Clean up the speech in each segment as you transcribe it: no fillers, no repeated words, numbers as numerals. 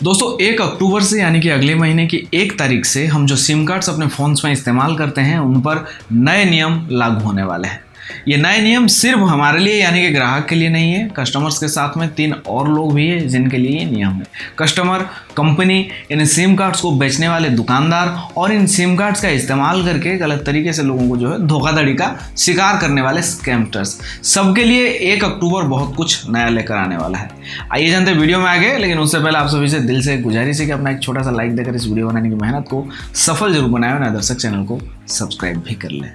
दोस्तों 1 अक्टूबर से यानी कि अगले महीने की 1 तारीख से हम जो सिम कार्ड्स अपने फ़ोन्स में इस्तेमाल करते हैं उन पर नए नियम लागू होने वाले हैं। ये नए नियम सिर्फ हमारे लिए यानी कि ग्राहक के लिए नहीं है, कस्टमर्स के साथ में 3 और लोग भी हैं जिनके लिए ये नियम है। कस्टमर, कंपनी, इन सिम कार्ड्स को बेचने वाले दुकानदार और इन सिम कार्ड्स का इस्तेमाल करके गलत तरीके से लोगों को जो है धोखाधड़ी का शिकार करने वाले स्कैमर्स, सबके लिए 1 अक्टूबर बहुत कुछ नया लेकर आने वाला है। आइए जानते हैं वीडियो में आगे, लेकिन उससे पहले आप सभी से दिल से गुजारिश है कि अपना एक छोटा सा लाइक देकर इस वीडियो बनाने की मेहनत को सफल जरूर बनाए और दर्शक चैनल को सब्सक्राइब भी कर लें।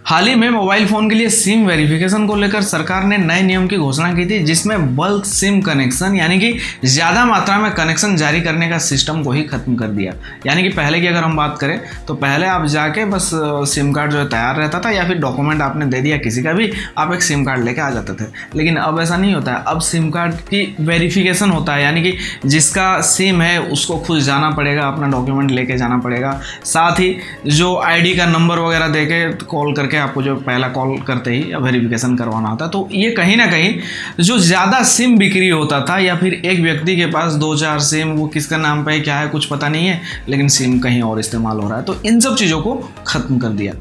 हाल ही में मोबाइल फ़ोन के लिए सिम वेरिफिकेशन को लेकर सरकार ने नए नियम की घोषणा की थी, जिसमें बल्क सिम कनेक्शन यानी कि ज़्यादा मात्रा में कनेक्शन जारी करने का सिस्टम को ही ख़त्म कर दिया। यानी कि पहले की अगर हम बात करें तो पहले आप जाके बस सिम कार्ड जो है तैयार रहता था या फिर डॉक्यूमेंट आपने दे दिया किसी का भी, आप एक सिम कार्ड लेके आ जाते थे। लेकिन अब ऐसा नहीं होता है, अब सिम कार्ड की वेरिफिकेशन होता है, यानी कि जिसका सिम है उसको खुद जाना पड़ेगा, अपना डॉक्यूमेंट लेके जाना पड़ेगा, साथ ही जो ID का नंबर वगैरह दे के कॉल करके आपको जो पहला कॉल करते ही वेरिफिकेशन करवाना होता है। तो ये कहीं ना कहीं जो ज़्यादा सिम बिक्री होता था या फिर एक व्यक्ति के पास 2-4 सिम, वो किसका नाम पे है क्या है कुछ पता नहीं है, लेकिन सिम कहीं और इस्तेमाल हो रहा है, तो इन सब चीज़ों को ख़त्म कर दिया।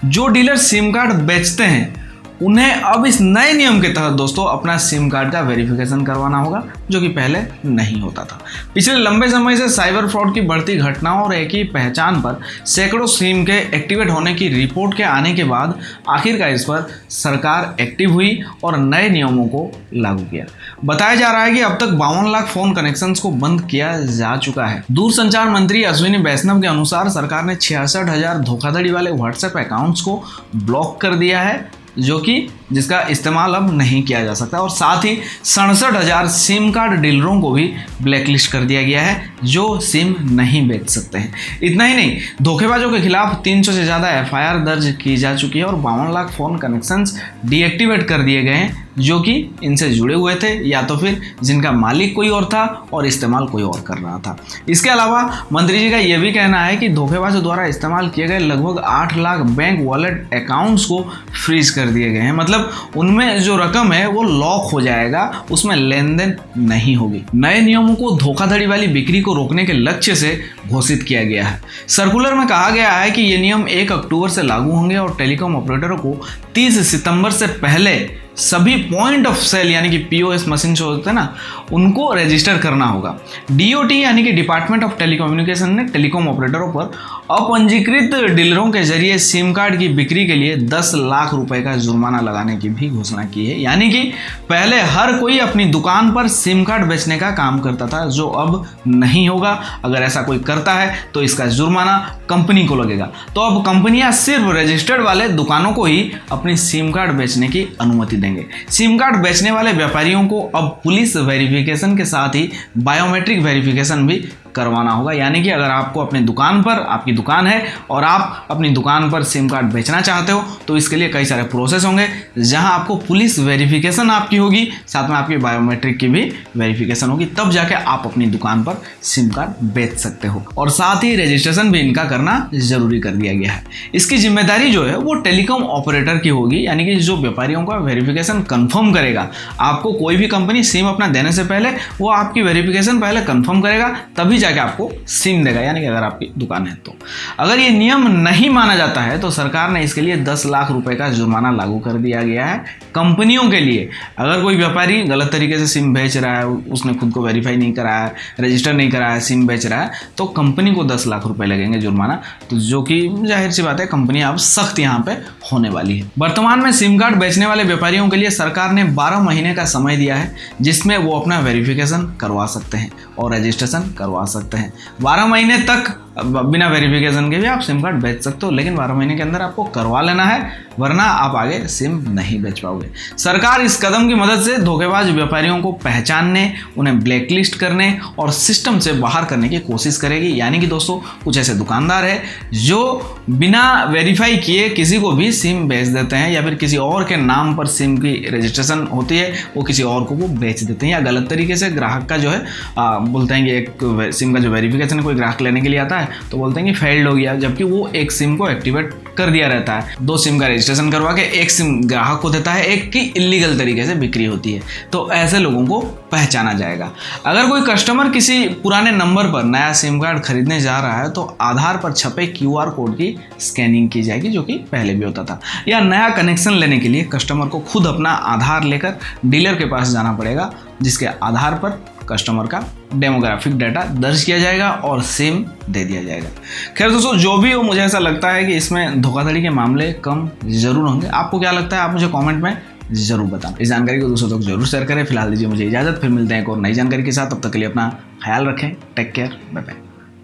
जो डीलर सिम कार्ड बेचते हैं उन्हें अब इस नए नियम के तहत दोस्तों अपना सिम कार्ड का वेरिफिकेशन करवाना होगा, जो कि पहले नहीं होता था। पिछले लंबे समय से साइबर फ्रॉड की बढ़ती घटनाओं और एक ही पहचान पर सैकड़ों सिम के एक्टिवेट होने की रिपोर्ट के आने के बाद आखिरकार इस पर सरकार एक्टिव हुई और नए नियमों को लागू किया। बताया जा रहा है कि अब तक 52 लाख फोन कनेक्शंस को बंद किया जा चुका है। दूरसंचार मंत्री अश्विनी वैष्णव के अनुसार सरकार ने 66,000 धोखाधड़ी वाले व्हाट्सएप अकाउंट्स को ब्लॉक कर दिया है, जिसका इस्तेमाल अब नहीं किया जा सकता, और साथ ही 67,000 सिम कार्ड डीलरों को भी ब्लैकलिस्ट कर दिया गया है जो सिम नहीं बेच सकते हैं। इतना ही नहीं, धोखेबाजों के खिलाफ 300 से ज़्यादा FIR दर्ज की जा चुकी है और 52 लाख फ़ोन कनेक्शंस डीएक्टिवेट कर दिए गए हैं जो कि इनसे जुड़े हुए थे या तो फिर जिनका मालिक कोई और था और इस्तेमाल कोई और कर रहा था। इसके अलावा मंत्री जी का यह भी कहना है कि धोखेबाजों द्वारा इस्तेमाल किए गए लगभग 8 लाख बैंक वॉलेट अकाउंट्स को फ्रीज कर दिए गए हैं, मतलब उनमें जो रकम है वो लॉक हो जाएगा, उसमें लेन देन नहीं होगी। नए नियमों को धोखाधड़ी वाली बिक्री को रोकने के लक्ष्य से घोषित किया गया है। सर्कुलर में कहा गया है कि ये नियम 1 अक्टूबर से लागू होंगे और टेलीकॉम ऑपरेटरों को 30 सितंबर से पहले सभी पॉइंट ऑफ सेल यानी कि POS मशीन जो होते हैं ना, उनको रजिस्टर करना होगा। DOT यानी कि डिपार्टमेंट ऑफ टेलीकम्युनिकेशन ने टेलीकॉम ऑपरेटरों पर अपंजीकृत डीलरों के जरिए सिम कार्ड की बिक्री के लिए 10 लाख रुपए का जुर्माना लगाने की भी घोषणा की है। यानी कि पहले हर कोई अपनी दुकान पर सिम कार्ड बेचने का काम करता था, जो अब नहीं होगा। अगर ऐसा कोई करता है तो इसका जुर्माना कंपनी को लगेगा। तो अब कंपनियां सिर्फ रजिस्टर्ड वाले दुकानों को ही अपनी सिम कार्ड बेचने की अनुमति देंगे। सिम कार्ड बेचने वाले व्यापारियों को अब पुलिस वेरिफिकेशन के साथ ही बायोमेट्रिक वेरिफिकेशन भी करवाना होगा। यानी कि अगर आपको अपनी दुकान पर, आपकी दुकान है और आप अपनी दुकान पर सिम कार्ड बेचना चाहते हो तो इसके लिए कई सारे प्रोसेस होंगे, जहां आपको पुलिस वेरिफिकेशन आपकी होगी, साथ में आपकी बायोमेट्रिक की भी वेरिफिकेशन होगी, तब जाके आप अपनी दुकान पर सिम कार्ड बेच सकते हो। और साथ ही रजिस्ट्रेशन भी इनका करना जरूरी कर दिया गया है। इसकी जिम्मेदारी जो है वो टेलीकॉम ऑपरेटर की होगी, यानी कि जो व्यापारियों का वेरिफिकेशन कंफर्म करेगा। आपको कोई भी कंपनी सिम अपना देने से पहले वो आपकी वेरिफिकेशन पहले कंफर्म करेगा, तभी जाके आपको सिम देगा, यानी कि अगर आपकी दुकान है तो। अगर ये नियम नहीं माना जाता है तो सरकार ने इसके लिए 10 लाख रुपए का जुर्माना लागू कर दिया गया है कंपनियों के लिए। अगर कोई व्यापारी गलत तरीके से सिम बेच रहा है, उसने खुद को वेरीफाई नहीं कराया है, रजिस्टर नहीं कराया है, सिम बेच रहा है, तो कंपनी को 10 लाख रुपए लगेंगे जुर्माना, तो जो कि जाहिर सी बात है कंपनी अब सख्त यहाँ पे होने वाली है। वर्तमान में सिम कार्ड बेचने वाले व्यापारियों के लिए सरकार ने 12 महीने का समय दिया है, जिसमें वो अपना वेरिफिकेशन करवा सकते हैं और रजिस्ट्रेशन करवा सकते हैं। 12 महीने तक बिना वेरिफिकेशन के भी आप सिम कार्ड बेच सकते हो, लेकिन 12 महीने के अंदर आपको करवा लेना है, वरना आप आगे सिम नहीं बेच पाओगे। सरकार इस कदम की मदद से धोखेबाज व्यापारियों को पहचानने, उन्हें ब्लैकलिस्ट करने और सिस्टम से बाहर करने की कोशिश करेगी। यानी कि दोस्तों कुछ ऐसे दुकानदार है जो बिना वेरीफाई किए किसी को भी सिम बेच देते हैं, या फिर किसी और के नाम पर सिम की रजिस्ट्रेशन होती है वो किसी और को वो बेच देते हैं, या गलत तरीके से ग्राहक का जो है बोलते हैं कि एक सिम का जो वेरिफिकेशन कोई ग्राहक लेने के लिए आता है तो बोलते हैं कि फेल्ड हो गया, जबकि वो एक सिम को एक्टिवेट कर दिया रहता है। 2 सिम का रजिस्ट्रेशन करवा के एक सिम ग्राहक को देता है, एक की इलीगल तरीके से बिक्री होती है। तो ऐसे लोगों को पहचाना जाएगा। अगर कोई कस्टमर किसी पुराने नंबर पर नया सिम कार्ड खरीदने जा रहा है तो आधार पर छपे QR कोड की स्कैनिंग की जाएगी, जो कि पहले भी होता था। या नया कनेक्शन लेने के लिए कस्टमर को खुद अपना आधार लेकर डीलर के पास जाना पड़ेगा, जिसके आधार पर कस्टमर का डेमोग्राफिक डाटा दर्ज किया जाएगा और सिम दे दिया जाएगा। खैर दोस्तों, जो भी हो, मुझे ऐसा लगता है कि इसमें धोखाधड़ी के मामले कम जरूर होंगे। आपको क्या लगता है, आप मुझे कमेंट में जरूर बताना। इस जानकारी को दूसरों तक जरूर शेयर करें। फिलहाल दीजिए मुझे इजाजत, फिर मिलते हैं एक और नई जानकारी के साथ। तब तक के लिए अपना ख्याल रखें। Take care, bye bye.